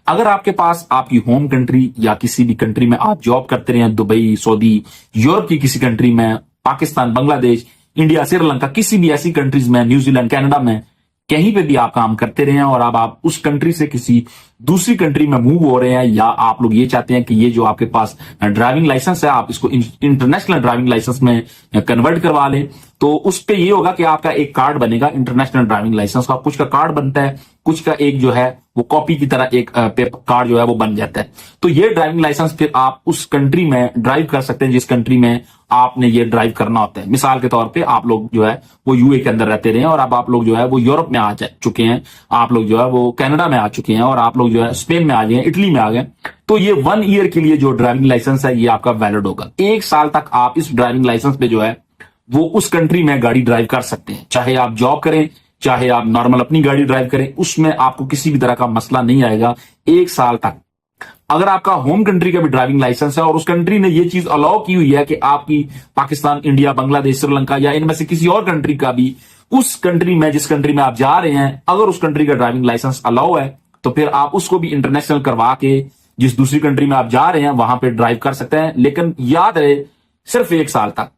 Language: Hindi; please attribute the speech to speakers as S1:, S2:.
S1: अगर आपके पास आपकी होम कंट्री या किसी भी कंट्री में आप जॉब करते रहे, दुबई, सऊदी, यूरोप की किसी कंट्री में, पाकिस्तान, बांग्लादेश, इंडिया, श्रीलंका, किसी भी ऐसी कंट्रीज में, न्यूजीलैंड, कनाडा में, कहीं पे भी आप काम करते रहे हैं और अब आप उस कंट्री से किसी दूसरी कंट्री में मूव हो रहे हैं, या आप लोग ये चाहते हैं कि ये जो आपके पास ड्राइविंग लाइसेंस है आप इसको इंटरनेशनल ड्राइविंग लाइसेंस में कन्वर्ट करवा लें, तो उस पे ये होगा कि आपका एक कार्ड बनेगा इंटरनेशनल ड्राइविंग लाइसेंस का। कुछ का कार्ड बनता है, कुछ का एक जो है वो कॉपी की तरह एक पेपर कार्ड जो है वो बन जाता है। तो ये ड्राइविंग लाइसेंस फिर आप उस कंट्री में ड्राइव कर सकते हैं जिस कंट्री में आपने ये ड्राइव करना होता है। मिसाल के तौर पे आप लोग जो है वो यूए के अंदर रहते रहे हैं और अब आप लोग जो है वो यूरोप में आ चुके हैं, आप लोग जो है वो कनाडा में आ चुके हैं और आप लोग जो है स्पेन में आ गए, इटली में आ गए, तो ये 1 ईयर के लिए जो ड्राइविंग लाइसेंस है ये आपका वैलिड होगा। 1 साल तक आप इस ड्राइविंग लाइसेंस पे जो है वो उस कंट्री में गाड़ी ड्राइव कर सकते हैं, चाहे आप जॉब करें, चाहे आप नॉर्मल अपनी गाड़ी ड्राइव करें, उसमें आपको किसी भी तरह का मसला नहीं आएगा 1 साल तक। अगर आपका होम कंट्री का भी ड्राइविंग लाइसेंस है और उस कंट्री ने ये चीज अलाउ की हुई है कि आपकी पाकिस्तान, इंडिया, बांग्लादेश, श्रीलंका या इनमें से किसी और कंट्री का भी उस कंट्री में, जिस कंट्री में आप जा रहे हैं, अगर उस कंट्री का ड्राइविंग लाइसेंस अलाउ है तो फिर आप उसको भी इंटरनेशनल करवा के जिस दूसरी कंट्री में आप जा रहे हैं वहां पे ड्राइव कर सकते हैं। लेकिन याद रहे सिर्फ 1 साल तक।